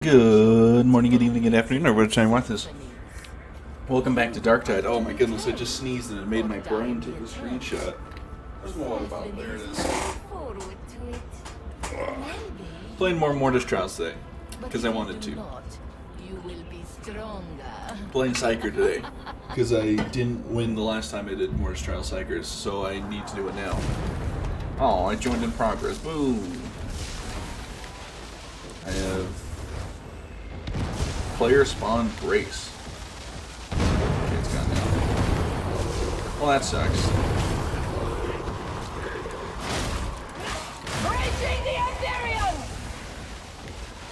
Good morning, good evening, good afternoon, or whatever time you want this. Welcome back to Darktide. Oh my goodness, I just sneezed and it made my brain take a screenshot. There's more about there it is. Playing more Mortis Trials today, because I wanted to. Playing Psyker today, because I didn't win the last time I did Mortis Trials Psychers, so I need to do it now. Oh, I joined in progress. Boom. I have player spawn brace. Okay, it's gone now. Well, that sucks.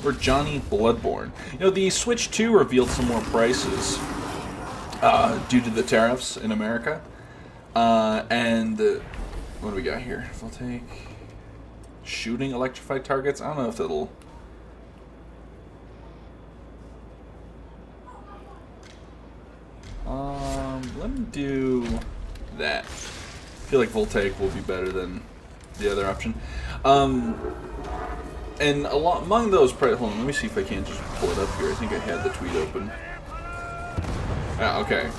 We're Johnny Bloodborne. You know, the Switch 2 revealed some more prices due to the tariffs in America. What do we got here? I'll take shooting electrified targets. I don't know if that'll. Let me do that. I feel like Voltaic will be better than the other option. And among those, hold on, let me see if I can just pull it up here. I think I had the tweet open. Okay.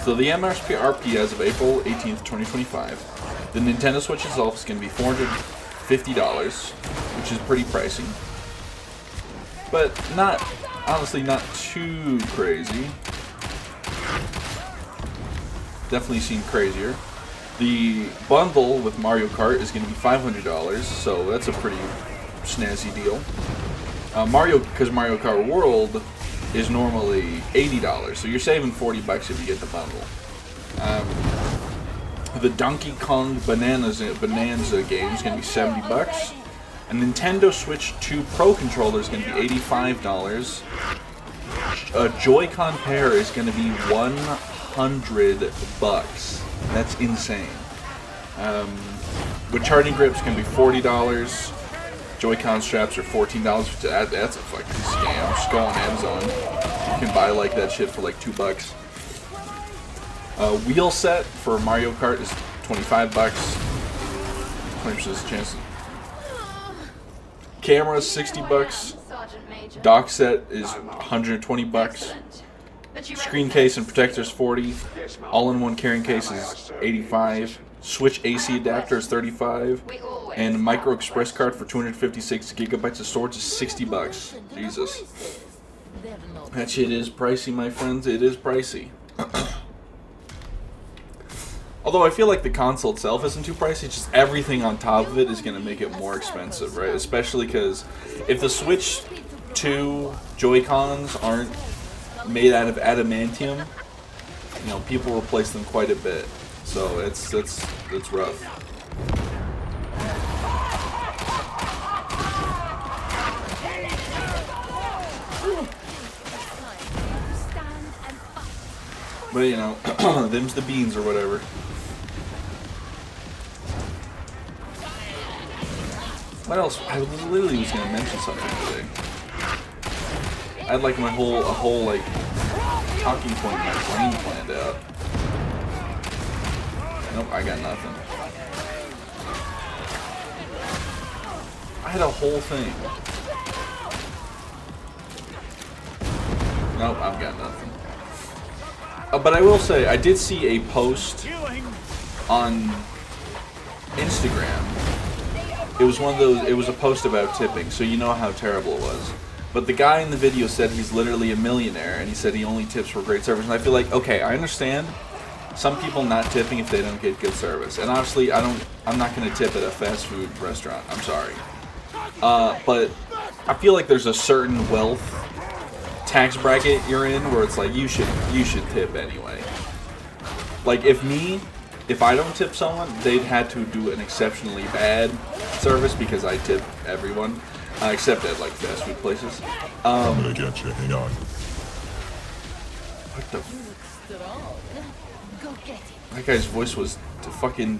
So the MSRP as of April 18th, 2025. The Nintendo Switch itself is going to be $450, which is pretty pricey. But honestly, not too crazy. Definitely seen crazier. The bundle with Mario Kart is going to be $500, so that's a pretty snazzy deal. Because Mario Kart World is normally $80, so you're saving $40 if you get the bundle. The Donkey Kong Bonanza game is going to be $70. A Nintendo Switch 2 Pro controller is going to be $85. A Joy-Con pair is going to be $100. That's insane. With charging grips, it's going to be $40. Joy-Con straps are $14. That's a fucking scam. Just go on Amazon. You can buy like that shit for like $2. Wheel set for Mario Kart is $25. 20% chance. Camera is $60. Dock set is $120. Screen case and protector is $40. All-in-one carrying case is $85. Switch AC adapter is $35. And micro express card for 256 gigabytes of storage is $60. Jesus. That shit is pricey, my friends. It is pricey. Although I feel like the console itself isn't too pricey, just everything on top of it is going to make it more expensive, right? Especially because if the Switch 2 Joy-Cons aren't made out of adamantium, you know, people replace them quite a bit. So it's rough. But you know, them's the beans or whatever. What else? I literally was gonna mention something today. I had like a whole like talking point in my brain planned out. Nope, I got nothing. I had a whole thing. Nope, I've got nothing. But I will say, I did see a post on Instagram. It was one of those. It was a post about tipping, so you know how terrible it was. But the guy in the video said he's literally a millionaire, and he said he only tips for great service. And I feel like, okay, I understand some people not tipping if they don't get good service, and obviously I'm not going to tip at a fast food restaurant. I'm sorry, but I feel like there's a certain wealth tax bracket you're in where it's like you should tip anyway. Like if I don't tip someone, they'd had to do an exceptionally bad service because I tip everyone, except at like fast food places. I'm gonna get you. Hang on. What the? That guy's voice was fucking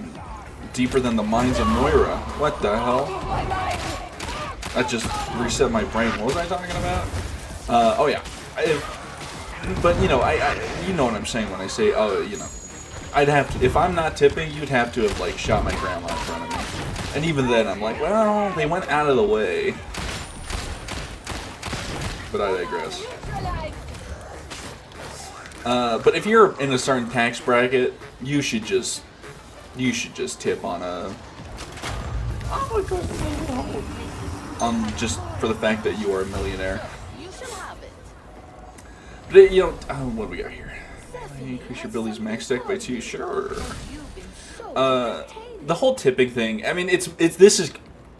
deeper than the mines of Moira. What the hell? That just reset my brain. What was I talking about? Oh yeah. But you know, you know what I'm saying when I say, oh, you know, I'd have to, if I'm not tipping, you'd have to have like shot my grandma in front of me. And even then, I'm like, well, they went out of the way. but I digress. But if you're in a certain tax bracket, you should just tip on just for the fact that you are a millionaire. But you know, what do we got here? Increase your abilities max deck by 2, sure. The whole tipping thing. I mean, this is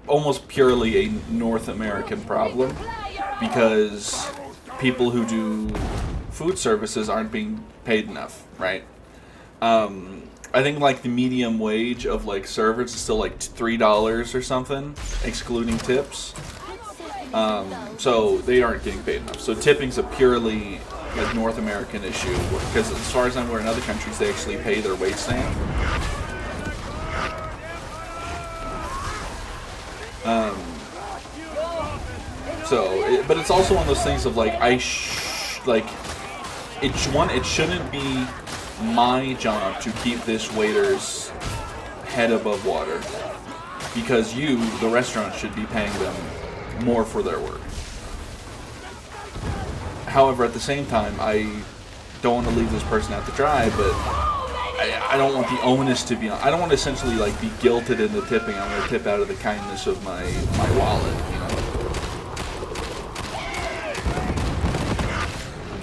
almost purely a North American problem because people who do food services aren't being paid enough, right? I think like the medium wage of like servers is still like $3 or something, excluding tips. So they aren't getting paid enough. So tipping's a purely like North American issue because as far as I'm aware, in other countries they actually pay their wait staff. But it's also one of those things of like it shouldn't be my job to keep this waiter's head above water because the restaurant, should be paying them more for their work. However, at the same time, I don't want to leave this person out to dry, but I don't want the onus to be on. I don't want to essentially like be guilted into tipping. I'm going to tip out of the kindness of my wallet, you know.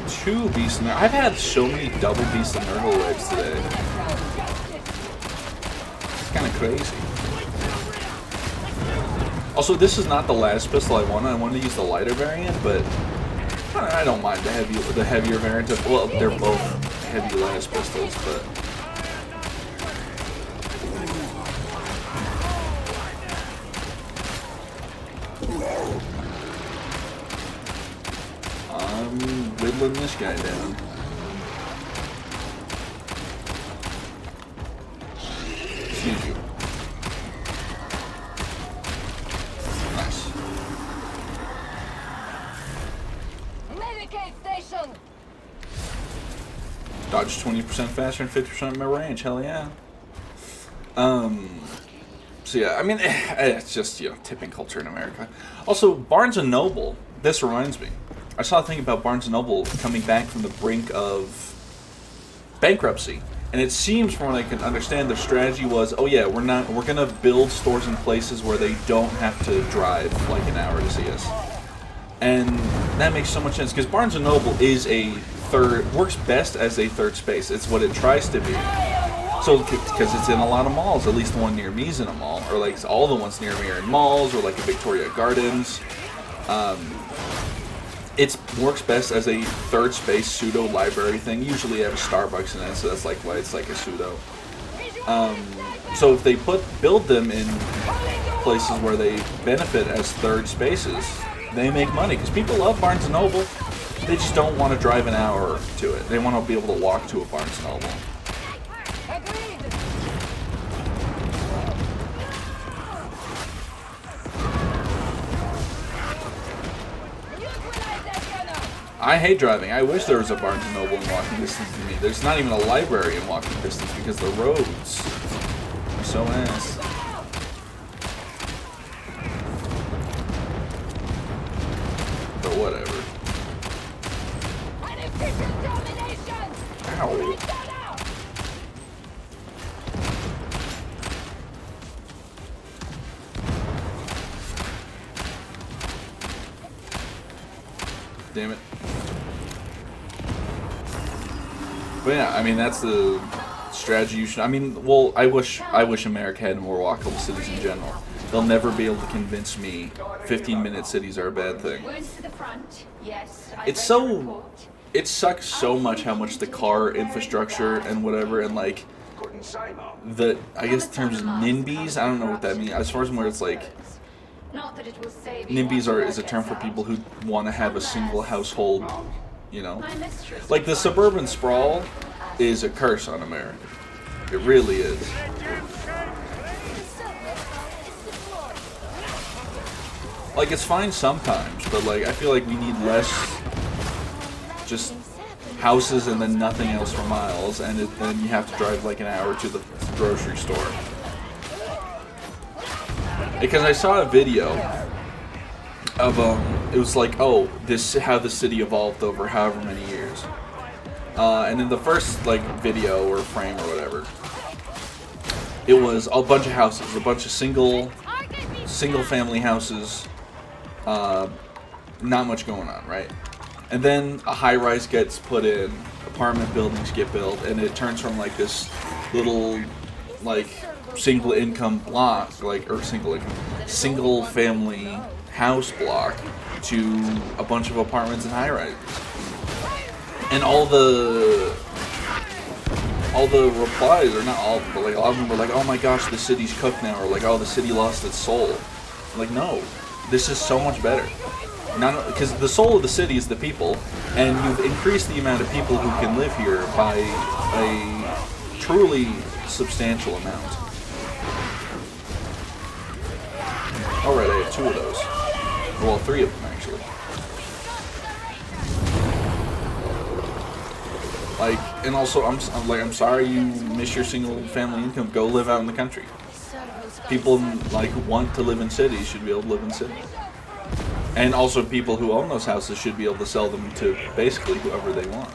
2 Beast and I've had so many double Beast and Nurgle waves today. It's kind of crazy. Also, this is not the last pistol I wanted. I wanted to use the lighter variant, but I don't mind the heavier variant. Well, they're both heavy last pistols, but I'm whittling this guy down. Excuse you. Nice. Medicaid station. Dodge 20% faster and 50% more range. Hell yeah. So yeah, I mean, it's just, you know, tipping culture in America. Also, Barnes & Noble, this reminds me. I saw a thing about Barnes & Noble coming back from the brink of bankruptcy. And it seems, from what I can understand, their strategy was, oh yeah, we're going to build stores in places where they don't have to drive like an hour to see us. And that makes so much sense, because Barnes & Noble is works best as a third space. It's what it tries to be. So, because it's in a lot of malls, at least the one near me is in a mall, or like all the ones near me are in malls, or like in Victoria Gardens. It works best as a third space pseudo library thing. Usually you have a Starbucks in it, so that's like why it's like a pseudo. So if they build them in places where they benefit as third spaces, they make money, because people love Barnes & Noble. They just don't want to drive an hour to it. They want to be able to walk to a Barnes & Noble. I hate driving. I wish there was a Barnes & Noble in walking distance to me. There's not even a library in walking distance because the roads are so ass. But whatever. Ow. Damn it. But yeah, I mean, that's the strategy you should. I mean, well, I wish America had more walkable cities in general. They'll never be able to convince me 15-minute cities are a bad thing. It sucks so much how much the car infrastructure and whatever, and like I guess in terms of NIMBYs, I don't know what that means. As far as where it's like, NIMBYs is a term for people who want to have a single household, you know? Like, the suburban sprawl is a curse on America. It really is. Like, it's fine sometimes, but, like, I feel like we need less just houses and then nothing else for miles, and then you have to drive, like, an hour to the grocery store. Because I saw a video of, it was like, oh, this how the city evolved over however many years. And in the first like video or frame or whatever, it was a bunch of houses, a bunch of single family houses, not much going on, right? And then a high-rise gets put in, apartment buildings get built, and it turns from like this little like single income block, like, or single family house block to a bunch of apartments and high-rises. And all the replies, or not all, but like a lot of them were like, oh my gosh, the city's cooked now, or like, oh, the city lost its soul. I'm like, no, this is so much better. Because the soul of the city is the people, and you've increased the amount of people who can live here by a truly substantial amount. Alright, I have 2 of those. Well, 3 of them actually. Like, and also, I'm sorry you miss your single family income. Go live out in the country. People like who want to live in cities should be able to live in cities. And also people who own those houses should be able to sell them to basically whoever they want.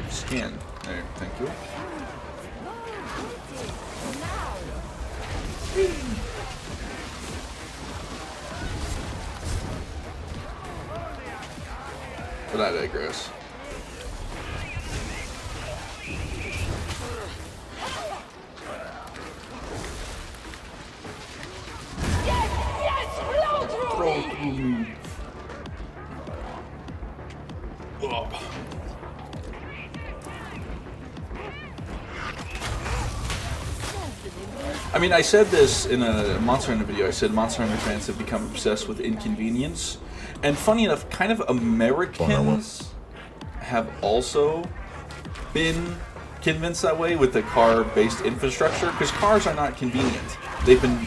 Scan. There, thank you. But I digress. Throw through me. Ugh. I mean, I said this in a Monster Hunter video. I said Monster Hunter fans have become obsessed with inconvenience. And funny enough, kind of Americans have also been convinced that way with the car-based infrastructure, because cars are not convenient.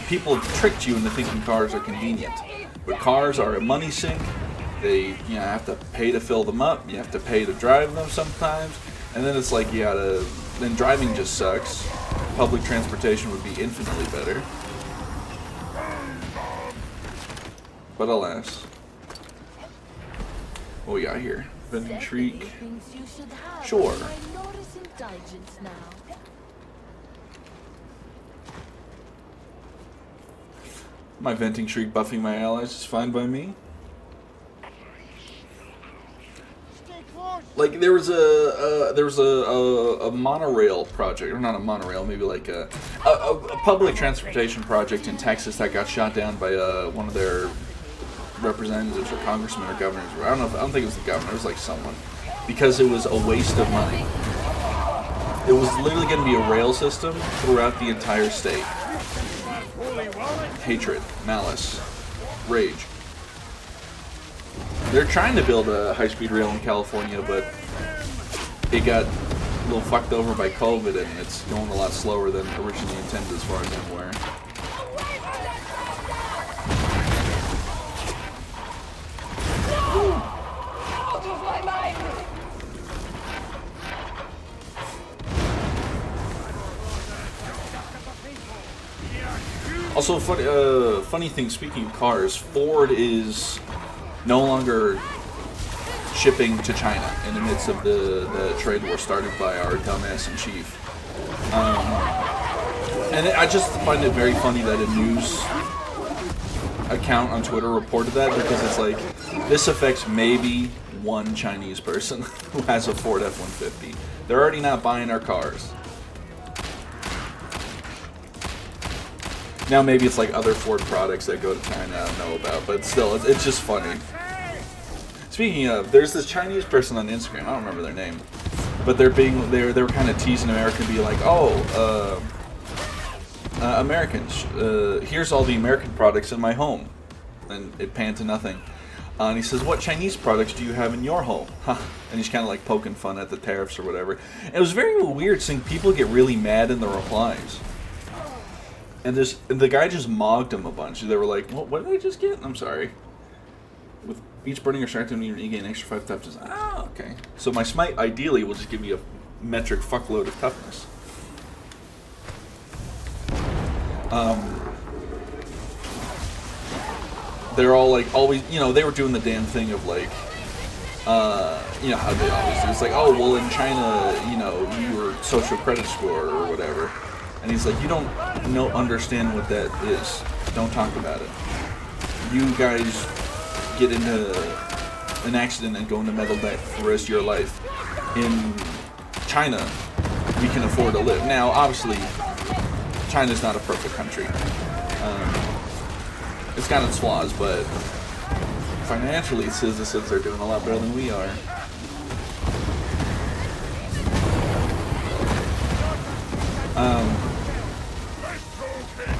People have tricked you into thinking cars are convenient. But cars are a money sink. They, have to pay to fill them up. You have to pay to drive them sometimes. And then it's like then driving just sucks. Public transportation would be infinitely better. But alas. What we got here? Vending Shriek. Sure. My Venting Shriek buffing my allies is fine by me. Like there was a monorail project, or not a monorail, maybe like a public transportation project in Texas that got shot down by one of their representatives or congressmen or governors. I don't think it was the governor. It was like someone, because it was a waste of money. It was literally going to be a rail system throughout the entire state. Hatred, malice, rage. They're trying to build a high-speed rail in California, but it got a little fucked over by COVID, and it's going a lot slower than originally intended, as far as I'm aware. Out of my mind! Also, funny thing, speaking of cars, Ford is no longer shipping to China in the midst of the trade war started by our dumbass in chief. And I just find it very funny that a news account on Twitter reported that, because it's like, this affects maybe one Chinese person who has a Ford F-150. They're already not buying our cars. Now maybe it's like other Ford products that go to China I don't know about, but still, it's just funny. Speaking of, there's this Chinese person on Instagram, I don't remember their name, but they were kind of teasing America, be like, oh, Americans, here's all the American products in my home, and it panned to nothing. And he says, what Chinese products do you have in your home? Huh. And he's kind of like poking fun at the tariffs or whatever. And it was very weird seeing people get really mad in the replies. And the guy just mogged him a bunch. They were like, what did I just get? I'm sorry. With each burning or strike, you gain an extra 5 touches. Ah, okay. So my smite ideally will just give me a metric fuckload of toughness. They're all like always, you know, they were doing the damn thing of like, you know how they always do. It's like, oh well, in China, you know, your social credit score or whatever, and he's like, you don't understand what that is. Don't talk about it. You guys get into an accident and go into medical debt for the rest of your life. In China, we can afford to live. Now, obviously, China's not a perfect country. It's got its flaws, but financially, citizens are doing a lot better than we are.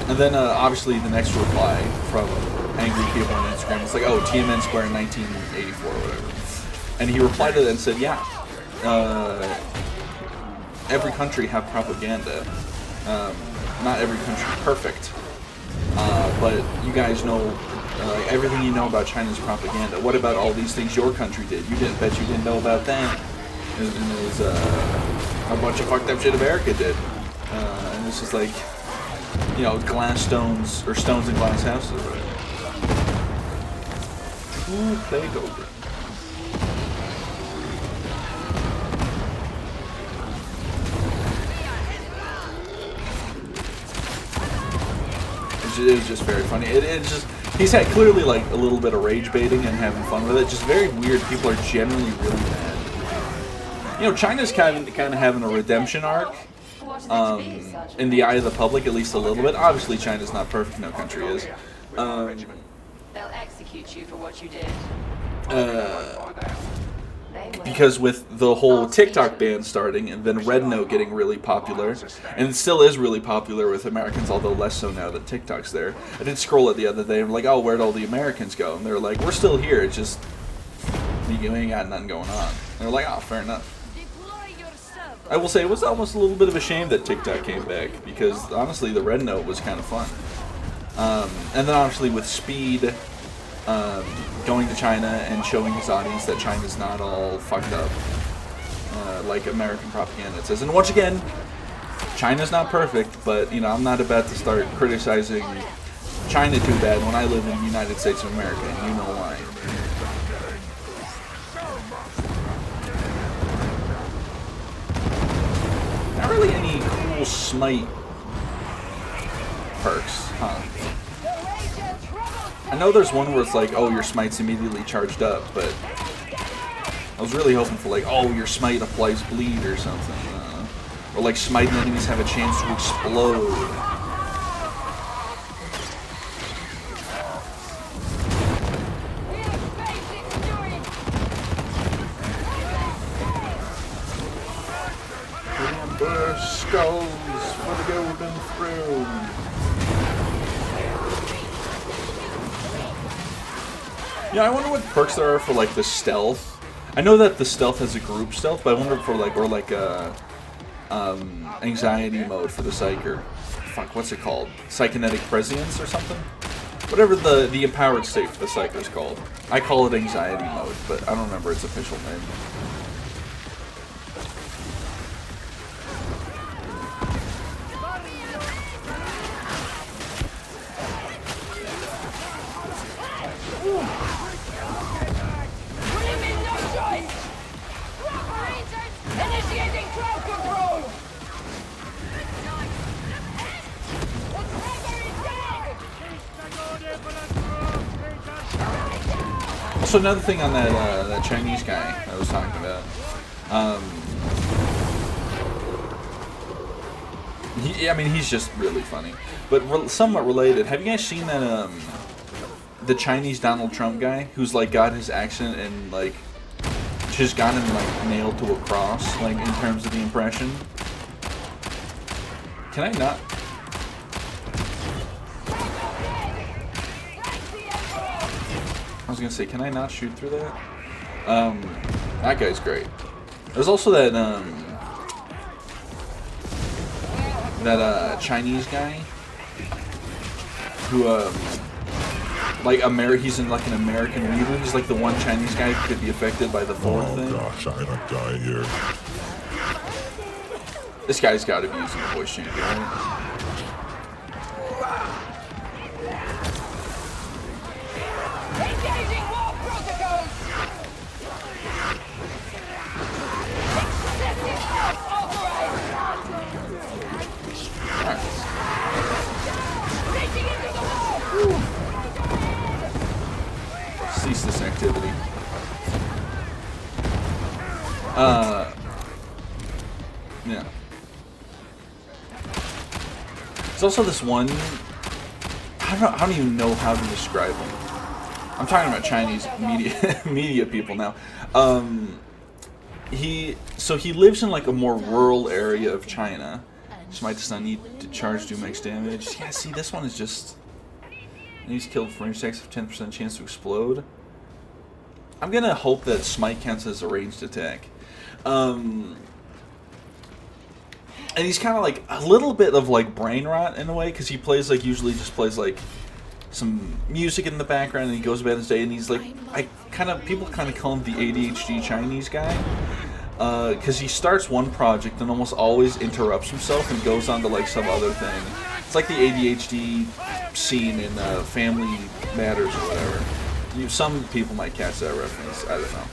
And then, obviously, the next reply from angry people on Instagram was like, oh, Tiananmen Square in 1984 or whatever. And he replied to that and said, yeah, every country have propaganda. Not every country is perfect. But you guys know everything you know about China's propaganda. What about all these things your country did? You didn't know about that. And it was a bunch of fucked up shit America did. And it's just like, you know, glass stones or stones in glass houses or whatever. Ooh, play over. It was just very funny. It's just, he's had clearly like a little bit of rage baiting and having fun with it. Just very weird. People are generally really mad. You know, China's kind of having a redemption arc in the eye of the public, at least a little bit. Obviously, China's not perfect. No country is. They'll execute you for what you did. Because with the whole TikTok ban starting and then Red Note getting really popular, and it still is really popular with Americans, although less so now that TikTok's there. I did scroll it the other day and I'm like, oh, where'd all the Americans go? And they're like, we're still here, it's just, you ain't got nothing going on. And they're like, oh, fair enough. I will say it was almost a little bit of a shame that TikTok came back, because honestly the Red Note was kind of fun. And then obviously with Speed going to China and showing his audience that China's not all fucked up like American propaganda says. And once again, China's not perfect, but you know, I'm not about to start criticizing China too bad when I live in the United States of America, and you know why. Not really any cool smite perks, huh? I know there's one where it's like, oh, your smite's immediately charged up, but I was really hoping for like, oh, your smite applies bleed or something. Or like smiting enemies have a chance to explode. Remember skulls for the golden throne. Yeah, I wonder what perks there are for like the stealth. I know that the stealth has a group stealth, but I wonder for like, or like a anxiety mode for the Psyker. Fuck, what's it called? Psychonetic prescience or something? Whatever the empowered state for the Psyker is called. I call it anxiety mode, but I don't remember its official name. Initiating crowd control! Also, another thing on that Chinese guy I was talking about. I mean, he's just really funny, but somewhat related. Have you guys seen that the Chinese Donald Trump guy who's like got his accent and like just got him like nailed to a cross, like in terms of the impression? Can I not? I was gonna say, can I not shoot through that? That guy's great. There's also that Chinese guy who like he's in like an American reboot. He's like the one Chinese guy who could be affected by the Ford thing. Oh gosh, I'm gonna die here. This guy's got to be using the voice changer, right? activity. Yeah. There's also this one. I don't even know how to describe him. I'm talking about Chinese media people now. He lives in like a more rural area of China. Smite does not need to charge to max damage. Yeah, see, this one is just. He's killed for range attacks with 10% chance to explode. I'm gonna hope that Smite counts as a ranged attack. And he's kind of like a little bit of like brain rot in a way, because he plays like usually just plays like some music in the background, and he goes about his day, and he's like people kind of call him the ADHD Chinese guy, because he starts one project and almost always interrupts himself and goes on to like some other thing. It's like the ADHD scene in Family Matters or whatever. Some people might catch that reference. I don't know.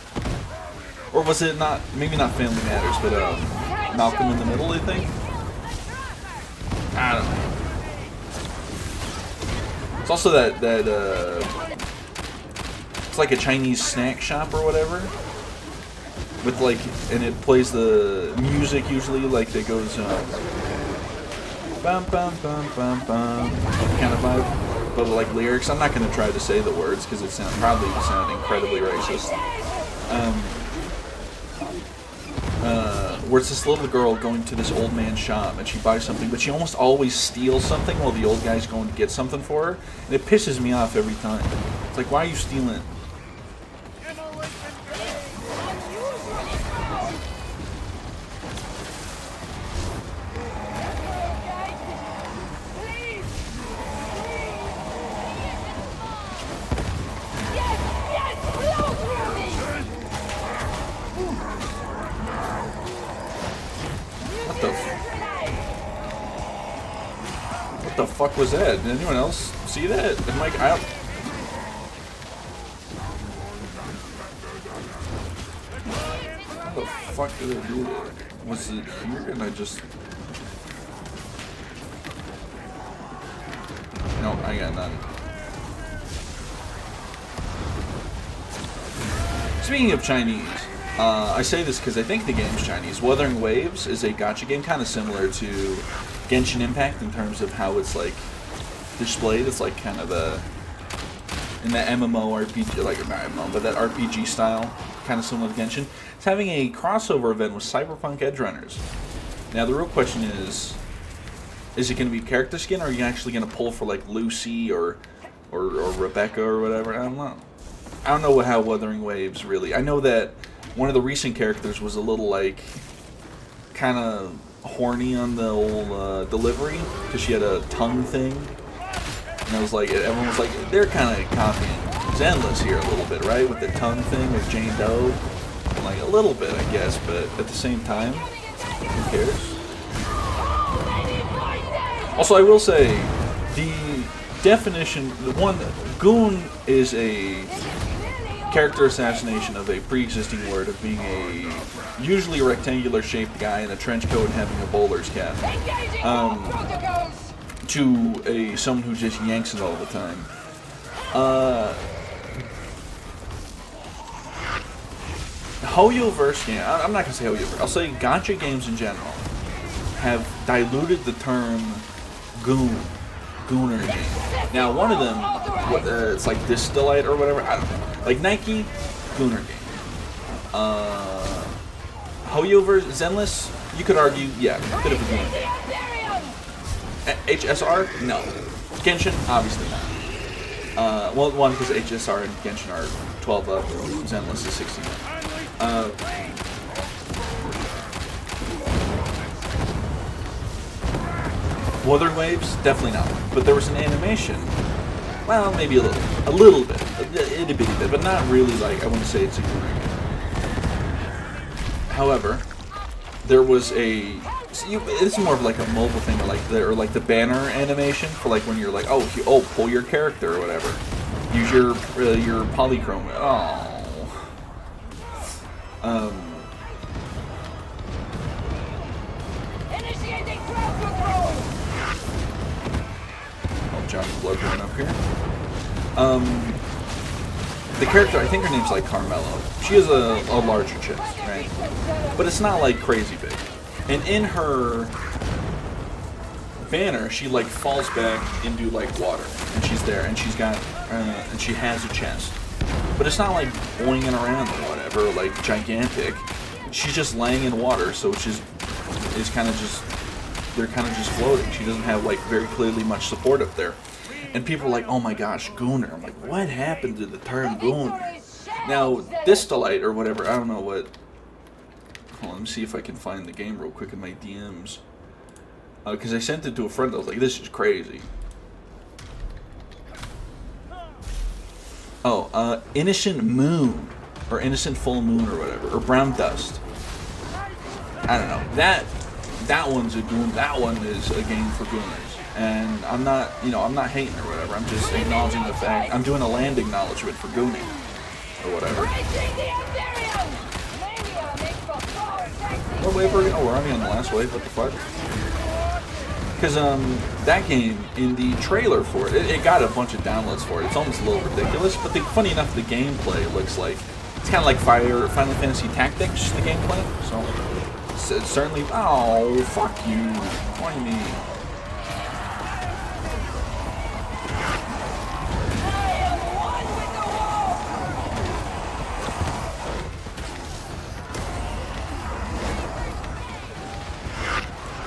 Or was it not? Maybe not Family Matters, but Malcolm in the Middle, I think. I don't know. It's also that it's like a Chinese snack shop or whatever, with like, and it plays the music usually like that goes bum bum bum bum bum kind of vibe, but with like lyrics. I'm not gonna try to say the words because it probably sound incredibly racist. Where it's this little girl going to this old man's shop and she buys something, but she almost always steals something while the old guy's going to get something for her, and it pisses me off every time. It's like, why are you stealing? What the fuck was that? Did anyone else see that? I'm like, how the fuck did I do that? Was it here and I just... No, I got none. Speaking of Chinese, I say this because I think the game's Chinese. Wuthering Waves is a gacha game kind of similar to Genshin Impact in terms of how it's like displayed. It's like kind of in that MMO RPG, like not MMO, but that RPG style, kind of similar to Genshin. It's having a crossover event with Cyberpunk Edgerunners. Now the real question is it going to be character skin, or are you actually going to pull for like Lucy or Rebecca or whatever? I don't know. I don't know how Wuthering Waves really. I know that one of the recent characters was a little like kind of horny on the old delivery because she had a tongue thing, and I was like, everyone was like, they're kind of copying Zenless here a little bit, right, with the tongue thing with Jane Doe, like a little bit, I guess, but at the same time, who cares? Also, I will say the definition, goon is a character assassination of a pre-existing word of being a usually rectangular shaped guy in a trench coat and having a bowler's cap, to someone who just yanks it all the time. Hoyoverse game, I'm not gonna say Hoyoverse, I'll say gacha games in general have diluted the term gooner game. Now one of them, it's like Distillite or whatever, I don't know. Like Nike, Gooner game. Hoyoverse, Zenless, you could argue, yeah, a bit of a Gooner game. HSR, no. Genshin, obviously not. Well, one, because HSR and Genshin are 12 up, Zenless is 16 up. Wuthering Waves, definitely not. But there was an animation. Well, maybe a little bit, a itty bitty bit, but not really like, I wouldn't say it's a Gooner game. However, there was it's more of like a mobile thing, or like the banner animation for like when you're like, oh, pull your character or whatever. Use your polychrome. Johnny Blood going up here. the character, I think her name's like Carmelo. She has a larger chest, right? But it's not like crazy big. And in her banner, she like falls back into like water, and she's there, and she's got, and she has a chest. But it's not like boinging around or whatever, like gigantic. She's just laying in water, so it's just, it's kind of just, they're kind of just floating. She doesn't have like very clearly much support up there. And people are like, oh my gosh, Gooner. I'm like, what happened to the term Gooner? Now, Distillite or whatever, I don't know what. Hold on, let me see if I can find the game real quick in my DMs. Because I sent it to a friend, I was like, this is crazy. Oh, Innocent Moon. Or Innocent Full Moon or whatever. Or Brown Dust. I don't know. That one's a goon. That one is a game for gooners. And I'm not, you know, I'm not hating or whatever. I'm just acknowledging the fact. I'm doing a land acknowledgement for gooning. Or whatever. What wave are we? Oh, we're already on the last wave. What the fuck? Because that game, in the trailer for it, it got a bunch of downloads for it. It's almost a little ridiculous, but funny enough, the gameplay looks like it's kind of like Final Fantasy Tactics, the gameplay. So it's certainly. Oh, fuck you! Why me?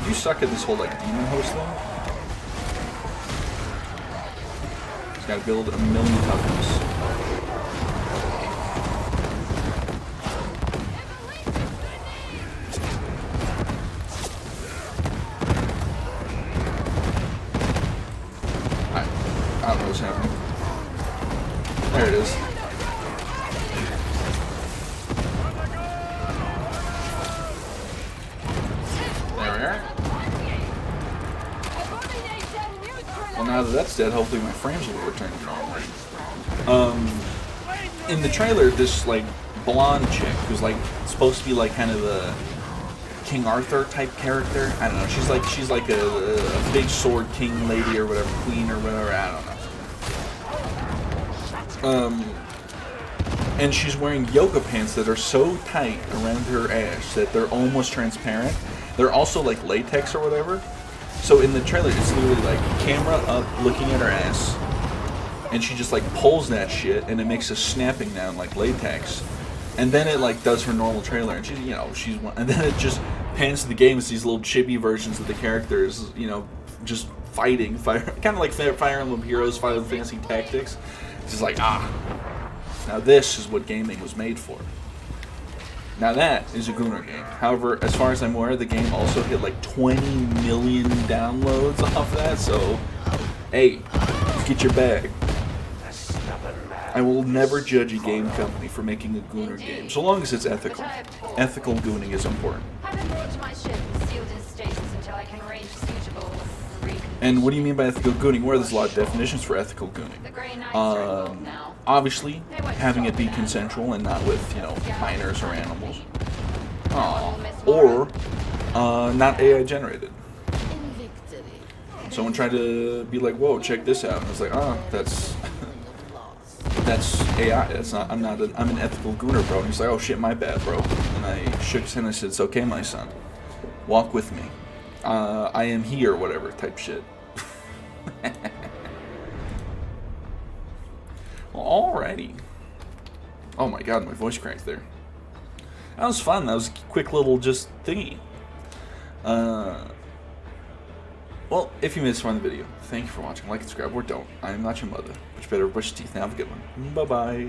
You suck at this whole like demon host thing. Just gotta build 1,000,000 tokens. I don't know what's happening. There it is. Well, now that that's dead, hopefully my frames will return to normal. In the trailer, this like blonde chick who's like supposed to be like kind of a King Arthur type character. I don't know. She's like a big sword king lady or whatever, queen or whatever. I don't know. And she's wearing yoga pants that are so tight around her ass that they're almost transparent. They're also like latex or whatever. So in the trailer, it's literally like camera up, looking at her ass, and she just like pulls that shit, and it makes a snapping down like latex, and then it like does her normal trailer, and she's, you know, and then it just pans to the game. It's these little chibi versions of the characters, you know, just fighting, kind of like Fire Emblem Heroes, Final Fantasy Tactics. It's just like, now this is what gaming was made for. Now that is a Gooner game. However, as far as I'm aware, the game also hit like 20 million downloads off that, so hey, get your bag. I will never judge a game company for making a Gooner game, so long as it's ethical. Ethical gooning is important. And what do you mean by ethical gooning? Well, there's a lot of definitions for ethical gooning. Obviously, having it be consensual and not with, you know, minors or animals. Or not AI generated. Someone tried to be like, "Whoa, check this out," and I was like, that's AI. That's not. I'm an ethical gooner, bro. And he's like, "Oh shit, my bad, bro." And I shook his hand and I said, "It's okay, my son. Walk with me. I am he or whatever type shit." Well, alrighty. Oh my god, my voice cracked there. That was fun. That was a quick little just thingy. Well, if you missed one of the video, thank you for watching. Like and subscribe, or don't. I am not your mother. But you better brush your teeth. Now have a good one. Bye-bye.